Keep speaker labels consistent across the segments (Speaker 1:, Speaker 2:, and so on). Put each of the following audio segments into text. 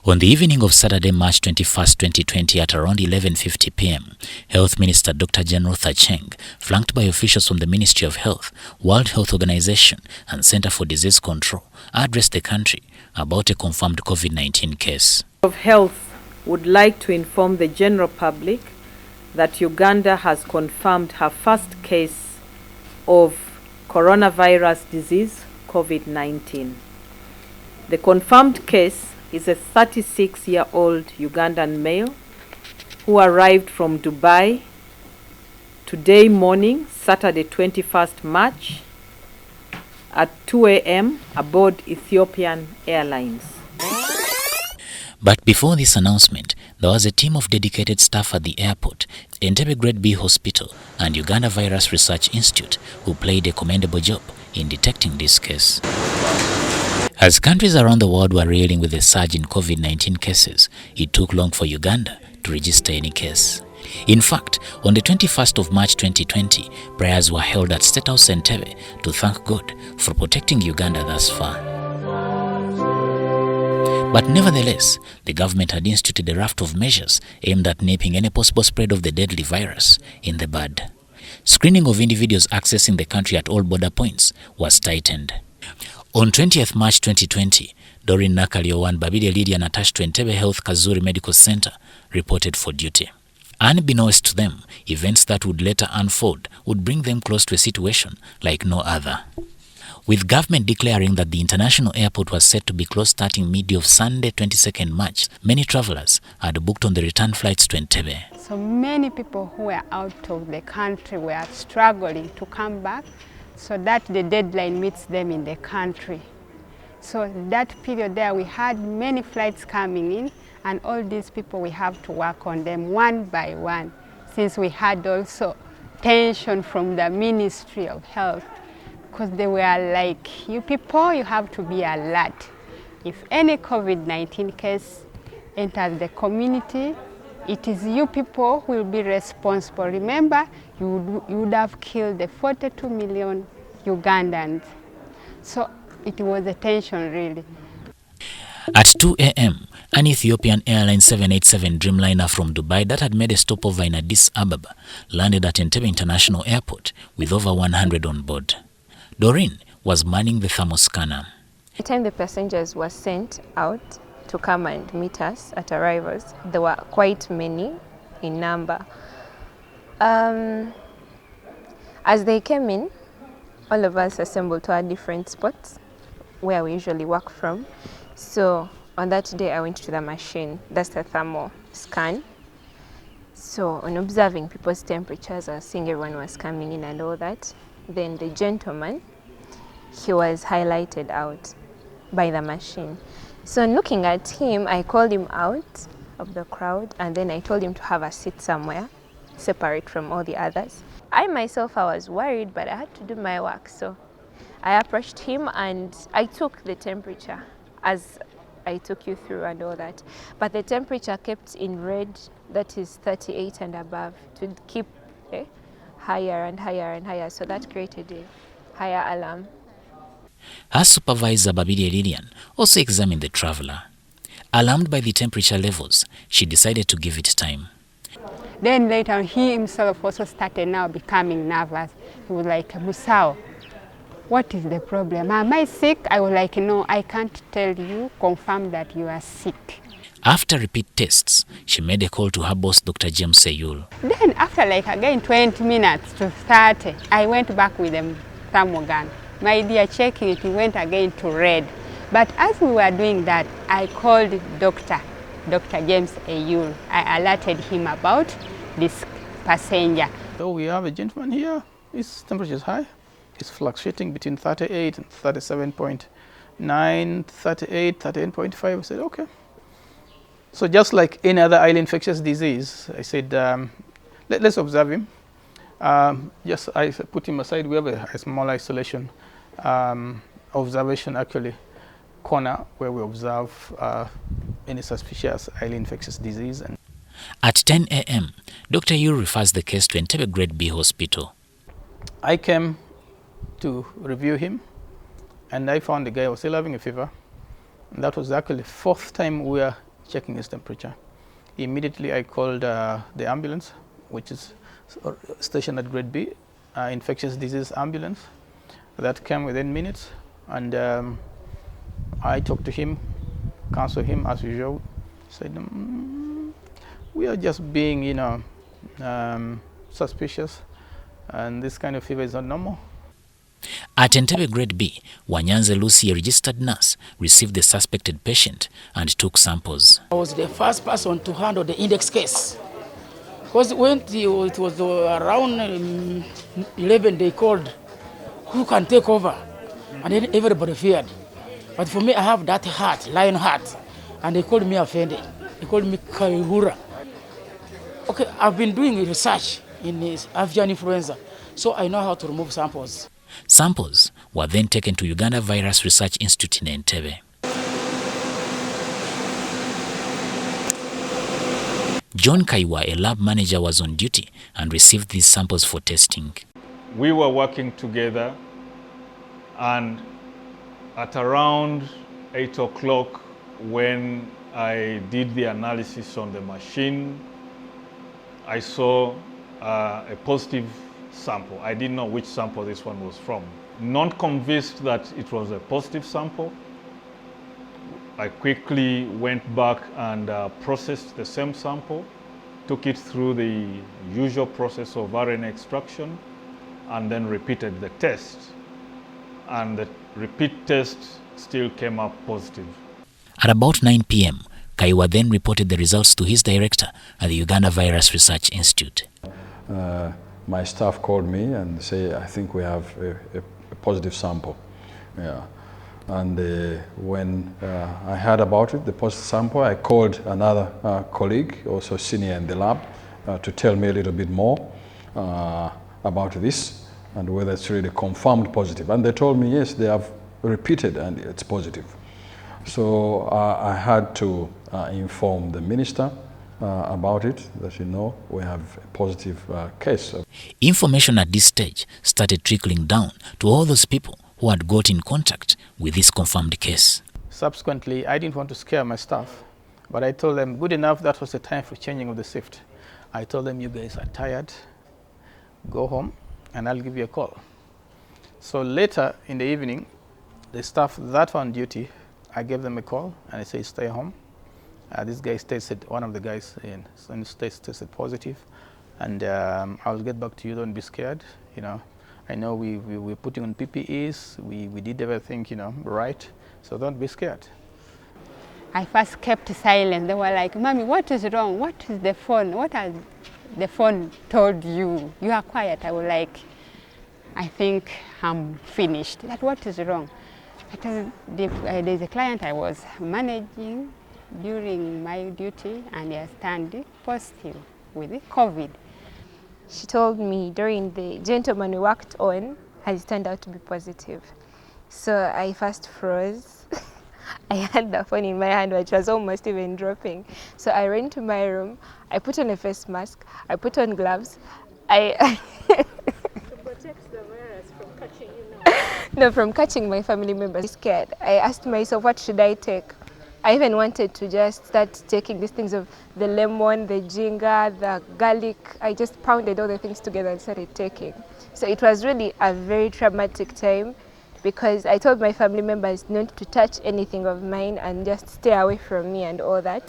Speaker 1: On the evening of Saturday, March 21, 2020 at around 11:50 p.m., Health Minister Dr. Ruth Aceng, flanked by officials from the Ministry of Health, World Health Organization and Center for Disease Control, addressed the country about a confirmed COVID-19 case.
Speaker 2: Of Health would like to inform the general public that Uganda has confirmed her first case of coronavirus disease, COVID-19. The confirmed case is a 36-year-old Ugandan male who arrived from Dubai today morning, Saturday 21st March at 2 a.m. aboard Ethiopian Airlines.
Speaker 1: But before this announcement, there was a team of dedicated staff at the airport, Entebbe Grade B Hospital and Uganda Virus Research Institute who played a commendable job in detecting this case. As countries around the world were reeling with the surge in COVID-19 cases, it took long for Uganda to register any case. In fact, on the 21st of March 2020, prayers were held at State House Entebbe to thank God for protecting Uganda thus far. But nevertheless, the government had instituted a raft of measures aimed at nipping any possible spread of the deadly virus in the bud. Screening of individuals accessing the country at all border points was tightened. On 20th March 2020, Doreen Nakalio and Babide Lydian attached to Entebbe Health Kazuri Medical Center reported for duty. Unbeknownst to them, events that would later unfold would bring them close to a situation like no other. With government declaring that the international airport was set to be closed starting midday of Sunday 22nd March, many travelers had booked on the return flights to Entebbe.
Speaker 3: So many people who were out of the country were struggling to come back so that the deadline meets them in the country. So that period there, we had many flights coming in, and all these people, we have to work on them one by one, since we had also tension from the Ministry of Health, because they were like, you people, you have to be alert. If any COVID-19 case enters the community, it is you people who will be responsible. Remember, you would have killed the 42 million Ugandans. So it was a tension, really.
Speaker 1: At 2 a.m., an Ethiopian Airlines 787 Dreamliner from Dubai that had made a stopover in Addis Ababa landed at Entebbe International Airport with over 100 on board. Doreen was manning the thermoscanner.
Speaker 4: By the time the passengers were sent out to come and meet us at arrivals, there were quite many in number. As they came in, all of us assembled to our different spots where we usually work from. So on that day, I went to the machine, that's the thermal scan. So on observing people's temperatures, I was seeing everyone was coming in and all that. Then the gentleman, he was highlighted out by the machine. So looking at him, I called him out of the crowd, and then I told him to have a seat somewhere, separate from all the others. I myself, I was worried, but I had to do my work. So I approached him and I took the temperature as I took you through and all that. But the temperature kept in red, that is 38 and above, to keep higher and higher and higher. So that created a higher alarm.
Speaker 1: Her supervisor, Babide Lydian, also examined the traveler. Alarmed by the temperature levels, she decided to give it time.
Speaker 3: Then later he himself also started now becoming nervous. He was like, Musao, what is the problem? Am I sick? I was like, no, I can't tell you, confirm that you are sick.
Speaker 1: After repeat tests, she made a call to her boss, Dr. James Seyul.
Speaker 3: Then after like again 20 minutes to 30, I went back with the thermal gun. My dear, checking it, went again to red. But as we were doing that, I called Dr. James Seyul. I alerted him about this passenger.
Speaker 5: So we have a gentleman here, his temperature is high. It's fluctuating between 38 and 37.9, 38, 38.5. I said, okay. So just like any other highly infectious disease, I said, let's observe him. Yes, I put him aside. We have a small isolation observation, actually, corner where we observe any suspicious highly infectious disease.
Speaker 1: At 10 a.m., Dr. Yu refers the case to Entebbe Grade B Hospital.
Speaker 5: I came to review him, and I found the guy was still having a fever. And that was actually the fourth time we were checking his temperature. Immediately I called the ambulance, which is stationed at Grade B, infectious disease ambulance. That came within minutes, and I talked to him, counseled him as usual, said, we are just being, suspicious, and this kind of fever is not normal.
Speaker 1: At Entebbe Grade B, Wanyanze Lucy, a registered nurse, received the suspected patient and took samples.
Speaker 6: I was the first person to handle the index case. Because when it was around 11, they called, who can take over? And then everybody feared. But for me, I have that heart, lion heart. And they called me offended. They called me Kaihura. Okay, I've been doing research in avian influenza, so I know how to remove samples.
Speaker 1: Samples were then taken to Uganda Virus Research Institute in Entebbe. John Kaiwa, a lab manager, was on duty and received these samples for testing.
Speaker 7: We were working together, and at around 8 o'clock, when I did the analysis on the machine, I saw a positive sample. I didn't know which sample this one was from. Not convinced that it was a positive sample, I quickly went back and processed the same sample, took it through the usual process of RNA extraction, and then repeated the test. And the repeat test still came up positive.
Speaker 1: At about 9 p.m., Kaiwa then reported the results to his director at the Uganda Virus Research Institute.
Speaker 8: My staff called me and say, I think we have a positive sample. Yeah. And when I heard about it, the positive sample, I called another colleague, also senior in the lab, to tell me a little bit more about this and whether it's really confirmed positive. And they told me, yes, they have repeated and it's positive. So I had to inform the minister about it, that we have a positive case.
Speaker 1: Information at this stage started trickling down to all those people who had got in contact with this confirmed case.
Speaker 5: Subsequently, I didn't want to scare my staff, but I told them, good enough, that was the time for changing of the shift. I told them, you guys are tired, go home, and I'll give you a call. So later in the evening, the staff that were on duty, I gave them a call, and I said, stay home. This guy tested, one of the guys in the States tested positive, and I'll get back to you, don't be scared. I know we're putting on PPEs, we did everything, right, so don't be scared.
Speaker 3: I first kept silent. They were like, Mommy, what is wrong? What is the phone? What has the phone told you? You are quiet. I was like, I think I'm finished. That what is wrong? I told there's a client I was managing during my duty, and they stand positive with COVID.
Speaker 4: She told me during the gentleman we worked on has turned out to be positive. So I first froze. I had the phone in my hand, which was almost even dropping. So I ran to my room, I put on a face mask, I put on gloves. To
Speaker 9: protect the virus from catching you now?
Speaker 4: No, from catching my family members. Scared. I asked myself, what should I take? I even wanted to just start taking these things of the lemon, the ginger, the garlic. I just pounded all the things together and started taking. So it was really a very traumatic time, because I told my family members not to touch anything of mine and just stay away from me and all that.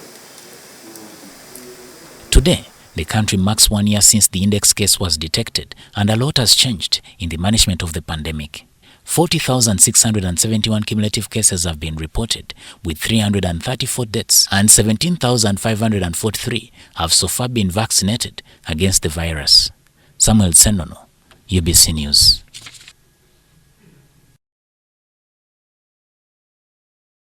Speaker 1: Today, the country marks 1 year since the index case was detected, and a lot has changed in the management of the pandemic. 40,671 cumulative cases have been reported, with 334 deaths, and 17,543 have so far been vaccinated against the virus. Samuel Ssenono, UBC News.